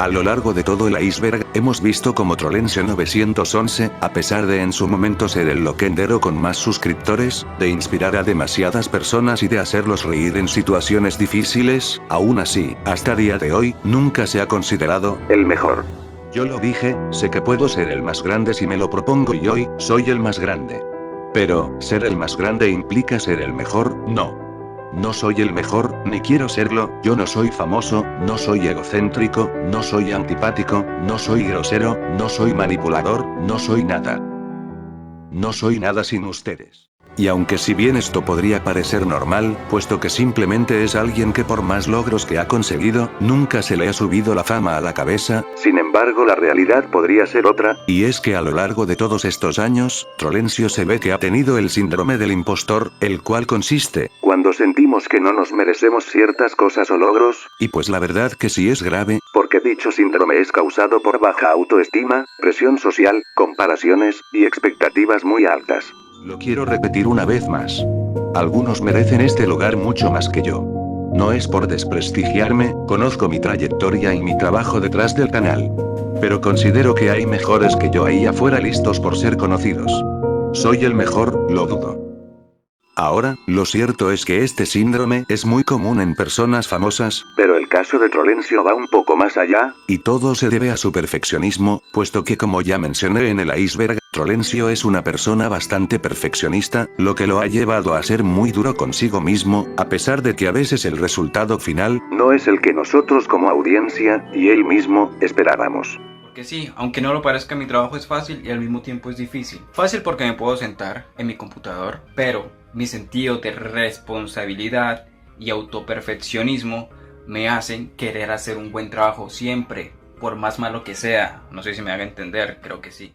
A lo largo de todo el iceberg, hemos visto como Trolencio 911, a pesar de en su momento ser el loquendero con más suscriptores, de inspirar a demasiadas personas y de hacerlos reír en situaciones difíciles, aún así, hasta día de hoy, nunca se ha considerado el mejor. Yo lo dije, sé que puedo ser el más grande si me lo propongo y hoy, soy el más grande. Pero, ¿ser el más grande implica ser el mejor? No. No soy el mejor, ni quiero serlo, yo no soy famoso, no soy egocéntrico, no soy antipático, no soy grosero, no soy manipulador, no soy nada. No soy nada sin ustedes. Y aunque si bien esto podría parecer normal, puesto que simplemente es alguien que por más logros que ha conseguido, nunca se le ha subido la fama a la cabeza, sin embargo la realidad podría ser otra, y es que a lo largo de todos estos años, Trolencio se ve que ha tenido el síndrome del impostor, el cual consiste, cuando sentimos que no nos merecemos ciertas cosas o logros, y pues la verdad que sí es grave, porque dicho síndrome es causado por baja autoestima, presión social, comparaciones, y expectativas muy altas. Lo quiero repetir una vez más. Algunos merecen este lugar mucho más que yo. No es por desprestigiarme, conozco mi trayectoria y mi trabajo detrás del canal. Pero considero que hay mejores que yo ahí afuera listos por ser conocidos. ¿Soy el mejor? Lo dudo. Ahora, lo cierto es que este síndrome es muy común en personas famosas, pero el caso de Trolencio va un poco más allá, y todo se debe a su perfeccionismo, puesto que como ya mencioné en el iceberg, Trolencio es una persona bastante perfeccionista, lo que lo ha llevado a ser muy duro consigo mismo, a pesar de que a veces el resultado final no es el que nosotros como audiencia, y él mismo, esperábamos. Porque sí, aunque no lo parezca, mi trabajo es fácil y al mismo tiempo es difícil. Fácil porque me puedo sentar en mi computador, pero mi sentido de responsabilidad y autoperfeccionismo me hacen querer hacer un buen trabajo siempre, por más malo que sea. No sé si me haga entender, creo que sí.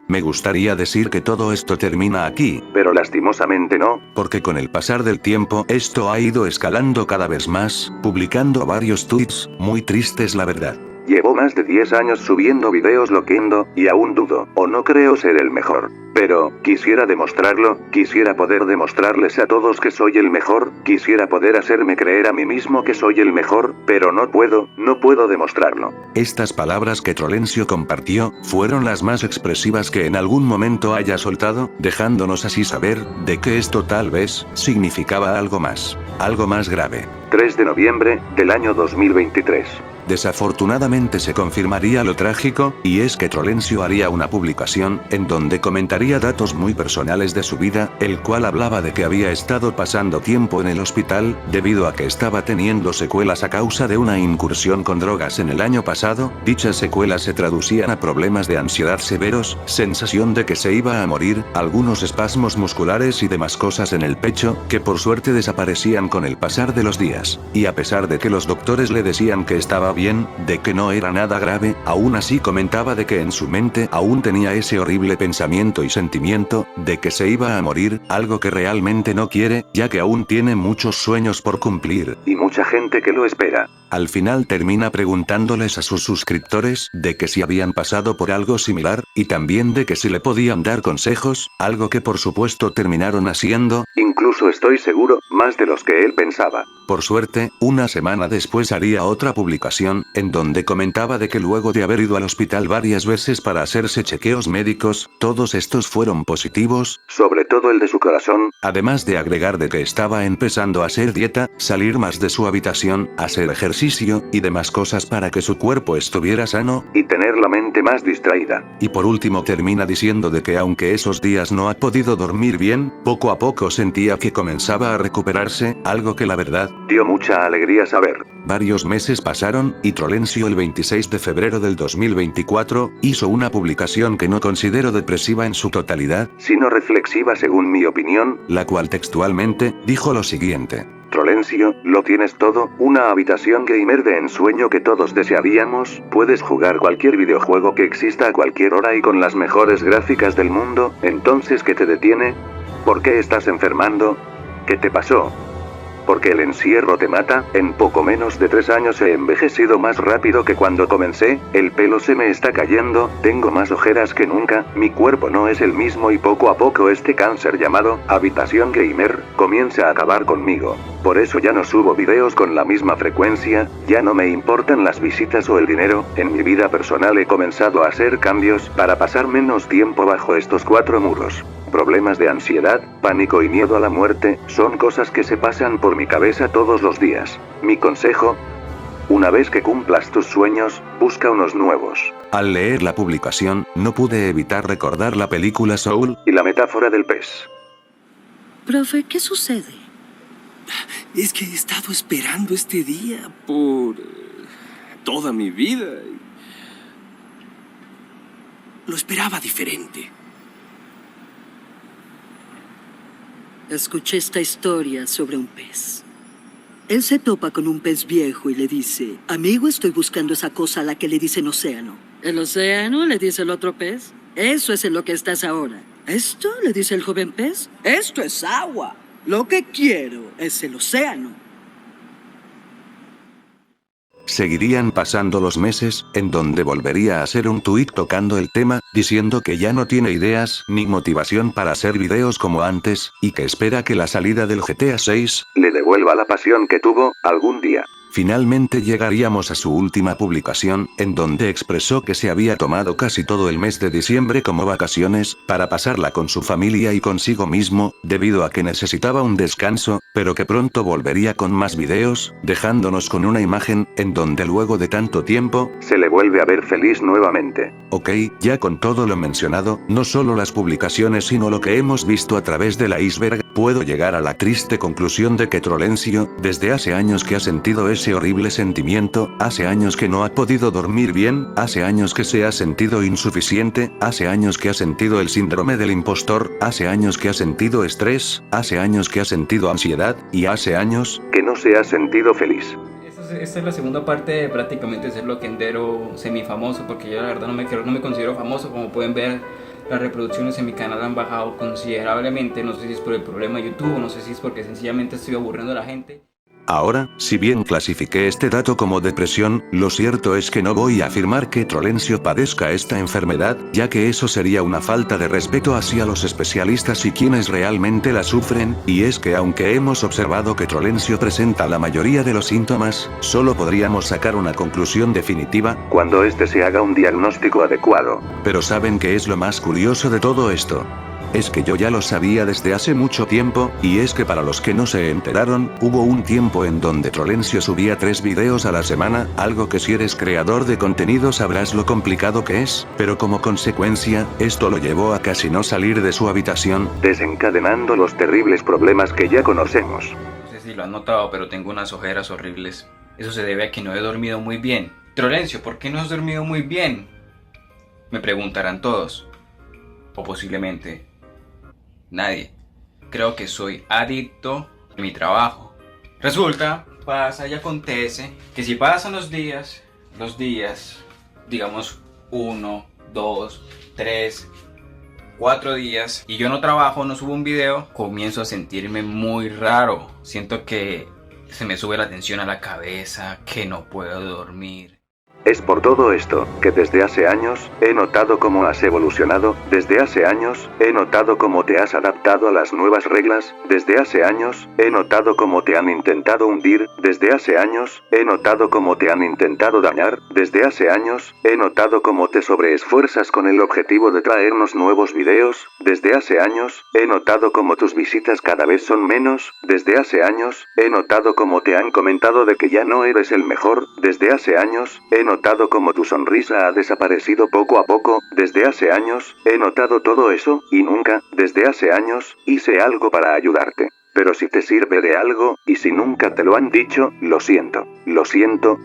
Me gustaría decir que todo esto termina aquí, pero lastimosamente no, porque con el pasar del tiempo esto ha ido escalando cada vez más, publicando varios tweets, muy tristes la verdad. Llevo más de 10 años subiendo videos loquendo, y aún dudo, o no creo ser el mejor. Pero, quisiera demostrarlo, quisiera poder demostrarles a todos que soy el mejor, quisiera poder hacerme creer a mí mismo que soy el mejor, pero no puedo demostrarlo. Estas palabras que Trolencio compartió, fueron las más expresivas que en algún momento haya soltado, dejándonos así saber, de que esto tal vez, significaba algo más grave. 3 de noviembre, del año 2023. Desafortunadamente se confirmaría lo trágico, y es que Trolencio haría una publicación, en donde comentaría datos muy personales de su vida, el cual hablaba de que había estado pasando tiempo en el hospital, debido a que estaba teniendo secuelas a causa de una incursión con drogas en el año pasado, dichas secuelas se traducían a problemas de ansiedad severos, sensación de que se iba a morir, algunos espasmos musculares y demás cosas en el pecho, que por suerte desaparecían con el pasar de los días, y a pesar de que los doctores le decían que estaba bien, de que no era nada grave, aún así comentaba de que en su mente aún tenía ese horrible pensamiento y sentimiento, de que se iba a morir, algo que realmente no quiere, ya que aún tiene muchos sueños por cumplir, y mucha gente que lo espera. Al final termina preguntándoles a sus suscriptores, de que si habían pasado por algo similar, y también de que si le podían dar consejos, algo que por supuesto terminaron haciendo, incluso estoy seguro, más de los que él pensaba. Por suerte, una semana después haría otra publicación, en donde comentaba de que luego de haber ido al hospital varias veces para hacerse chequeos médicos, todos estos fueron positivos, sobre todo el de su corazón, además de agregar de que estaba empezando a hacer dieta, salir más de su habitación, hacer ejercicio, y demás cosas para que su cuerpo estuviera sano, y tener la mente más distraída. Y por último termina diciendo de que aunque esos días no ha podido dormir bien, poco a poco sentía que comenzaba a recuperarse, algo que la verdad, dio mucha alegría saber. Varios meses pasaron, y Trolencio el 26 de febrero del 2024, hizo una publicación que no considero depresiva en su totalidad, sino reflexiva según mi opinión, la cual textualmente, dijo lo siguiente. Trolencio, lo tienes todo, una habitación gamer de ensueño que todos desearíamos, puedes jugar cualquier videojuego que exista a cualquier hora y con las mejores gráficas del mundo, entonces ¿qué te detiene? ¿Por qué estás enfermando? ¿Qué te pasó? porque el encierro te mata. En poco menos de 3 años he envejecido más rápido que cuando comencé, el pelo se me está cayendo, tengo más ojeras que nunca, mi cuerpo no es el mismo y poco a poco este cáncer llamado habitación gamer comienza a acabar conmigo. Por eso ya no subo videos con la misma frecuencia, ya no me importan las visitas o el dinero. En mi vida personal he comenzado a hacer cambios para pasar menos tiempo bajo estos 4 muros. Problemas de ansiedad, pánico y miedo a la muerte, son cosas que se pasan por mi cabeza todos los días. Mi consejo: una vez que cumplas tus sueños, busca unos nuevos. Al leer la publicación, no pude evitar recordar la película Soul y la metáfora del pez. Profe, ¿qué sucede? Es que he estado esperando este día por toda mi vida. Lo esperaba diferente. Escuché esta historia sobre un pez. Él se topa con un pez viejo y le dice: amigo, estoy buscando esa cosa a la que le dicen océano. ¿El océano? Le dice el otro pez. Eso es en lo que estás ahora. ¿Esto? Le dice el joven pez. Esto es agua. Lo que quiero es el océano. Seguirían pasando los meses, en donde volvería a hacer un tuit tocando el tema, diciendo que ya no tiene ideas ni motivación para hacer videos como antes, y que espera que la salida del GTA 6 le devuelva la pasión que tuvo algún día. Finalmente llegaríamos a su última publicación, en donde expresó que se había tomado casi todo el mes de diciembre como vacaciones, para pasarla con su familia y consigo mismo, debido a que necesitaba un descanso, pero que pronto volvería con más videos, dejándonos con una imagen, en donde luego de tanto tiempo, se le vuelve a ver feliz nuevamente. Ok, ya con todo lo mencionado, no solo las publicaciones sino lo que hemos visto a través del iceberg, puedo llegar a la triste conclusión de que Trolencio, desde hace años que ha sentido ese horrible sentimiento, hace años que no ha podido dormir bien, hace años que se ha sentido insuficiente, hace años que ha sentido el síndrome del impostor, hace años que ha sentido estrés, hace años que ha sentido ansiedad, y hace años que no se ha sentido feliz. Esta es la segunda parte de prácticamente ser loquendero semifamoso, porque yo la verdad no me considero famoso. Como pueden ver, las reproducciones en mi canal han bajado considerablemente. No sé si es por el problema de YouTube o no sé si es porque sencillamente estoy aburriendo a la gente. Ahora, si bien clasifiqué este dato como depresión, lo cierto es que no voy a afirmar que Trolencio padezca esta enfermedad, ya que eso sería una falta de respeto hacia los especialistas y quienes realmente la sufren, y es que aunque hemos observado que Trolencio presenta la mayoría de los síntomas, solo podríamos sacar una conclusión definitiva cuando este se haga un diagnóstico adecuado. Pero ¿saben qué es lo más curioso de todo esto? Es que yo ya lo sabía desde hace mucho tiempo, y es que para los que no se enteraron, hubo un tiempo en donde Trolencio subía 3 videos a la semana, algo que si eres creador de contenido sabrás lo complicado que es, pero como consecuencia, esto lo llevó a casi no salir de su habitación, desencadenando los terribles problemas que ya conocemos. No sé si lo han notado, pero tengo unas ojeras horribles. Eso se debe a que no he dormido muy bien. Trolencio, ¿por qué no has dormido muy bien? Me preguntarán todos. O posiblemente nadie. Creo que soy adicto a mi trabajo. Resulta, pasa y acontece que si pasan los días, digamos 1, 2, 3, 4 días, y yo no trabajo, no subo un video, comienzo a sentirme muy raro. Siento que se me sube la tensión a la cabeza, que no puedo dormir. Es por todo esto, que desde hace años, he notado cómo has evolucionado, desde hace años, he notado cómo te has adaptado a las nuevas reglas, desde hace años, he notado cómo te han intentado hundir, desde hace años, he notado cómo te han intentado dañar, desde hace años, he notado cómo te sobreesfuerzas con el objetivo de traernos nuevos videos, desde hace años, he notado cómo tus visitas cada vez son menos, desde hace años, he notado cómo te han comentado de que ya no eres el mejor, desde hace años, he notado cómo tu sonrisa ha desaparecido poco a poco, desde hace años, he notado todo eso, y nunca, desde hace años, hice algo para ayudarte. Pero si te sirve de algo, y si nunca te lo han dicho, lo siento,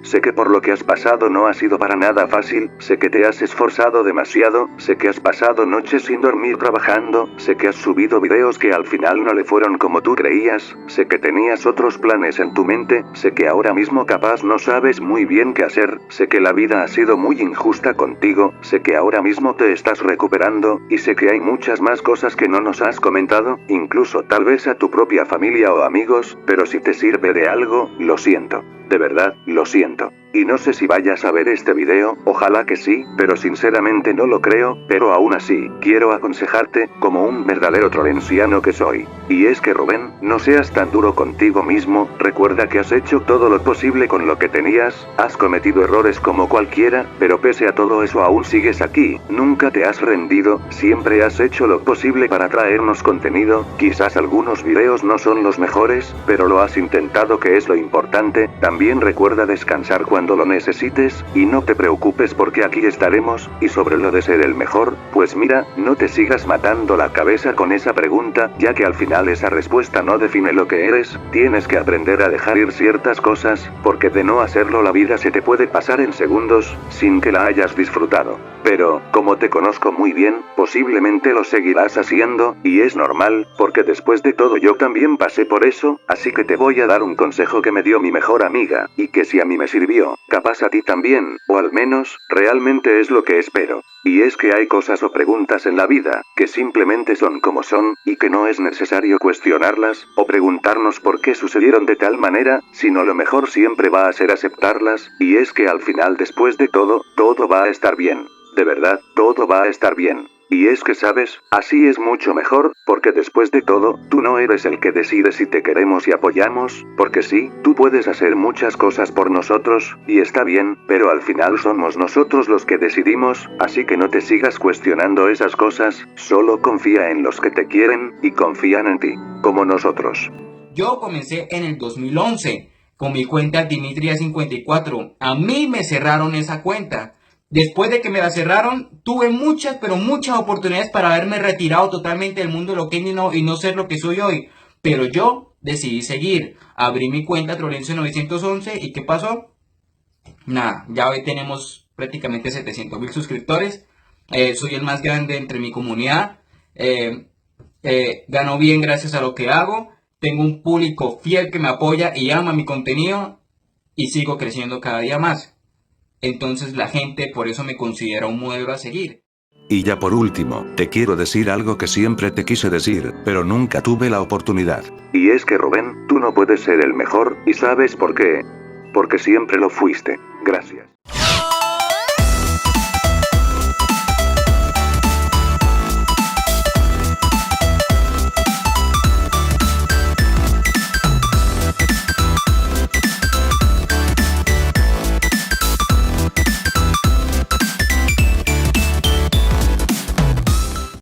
sé que por lo que has pasado no ha sido para nada fácil, sé que te has esforzado demasiado, sé que has pasado noches sin dormir trabajando, sé que has subido videos que al final no le fueron como tú creías, sé que tenías otros planes en tu mente, sé que ahora mismo capaz no sabes muy bien qué hacer, sé que la vida ha sido muy injusta contigo, sé que ahora mismo te estás recuperando, y sé que hay muchas más cosas que no nos has comentado, incluso tal vez a tu propia haya familia o amigos, pero si te sirve de algo, lo siento. De verdad, lo siento. Y no sé si vayas a ver este video, ojalá que sí, pero sinceramente no lo creo, pero aún así, quiero aconsejarte, como un verdadero trolenciano que soy. Y es que Rubén, no seas tan duro contigo mismo, recuerda que has hecho todo lo posible con lo que tenías, has cometido errores como cualquiera, pero pese a todo eso aún sigues aquí, nunca te has rendido, siempre has hecho lo posible para traernos contenido, quizás algunos videos no son los mejores, pero lo has intentado que es lo importante, también recuerda descansar cuando lo necesites, y no te preocupes porque aquí estaremos, y sobre lo de ser el mejor, pues mira, no te sigas matando la cabeza con esa pregunta, ya que al final esa respuesta no define lo que eres, tienes que aprender a dejar ir ciertas cosas, porque de no hacerlo la vida se te puede pasar en segundos, sin que la hayas disfrutado. Pero, como te conozco muy bien, posiblemente lo seguirás haciendo, y es normal, porque después de todo yo también pasé por eso, así que te voy a dar un consejo que me dio mi mejor amiga, y que si a mí me sirvió, capaz a ti también, o al menos, realmente es lo que espero. Y es que hay cosas o preguntas en la vida, que simplemente son como son, y que no es necesario cuestionarlas, o preguntarnos por qué sucedieron de tal manera, sino lo mejor siempre va a ser aceptarlas, y es que al final después de todo, todo va a estar bien. De verdad, todo va a estar bien. Y es que sabes, así es mucho mejor, porque después de todo, tú no eres el que decide si te queremos y apoyamos, porque sí, tú puedes hacer muchas cosas por nosotros, y está bien, pero al final somos nosotros los que decidimos, así que no te sigas cuestionando esas cosas, solo confía en los que te quieren, y confían en ti, como nosotros. Yo comencé en el 2011 con mi cuenta Dimitria54. A mí me cerraron esa cuenta. Después de que me la cerraron, tuve muchas, pero muchas oportunidades para haberme retirado totalmente del mundo de lo que y no ser lo que soy hoy. Pero yo decidí seguir. Abrí mi cuenta Trolencio911 y ¿qué pasó? Nada, ya hoy tenemos prácticamente 700.000 suscriptores. Soy el más grande entre mi comunidad. Gano bien gracias a lo que hago. Tengo un público fiel que me apoya y ama mi contenido. Y sigo creciendo cada día más. Entonces la gente por eso me considera un modelo a seguir. Y ya por último, te quiero decir algo que siempre te quise decir, pero nunca tuve la oportunidad. Y es que Rubén, tú no puedes ser el mejor, ¿y sabes por qué? Porque siempre lo fuiste. Gracias.